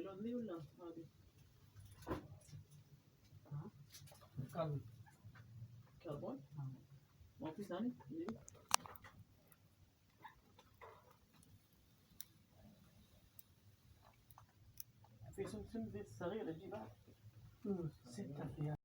نايلون دي ولا هذه؟ كاربون. كربون؟ ما في ثاني؟ جديد؟ في سمسم زيت صغير أجيبها 6 ريال.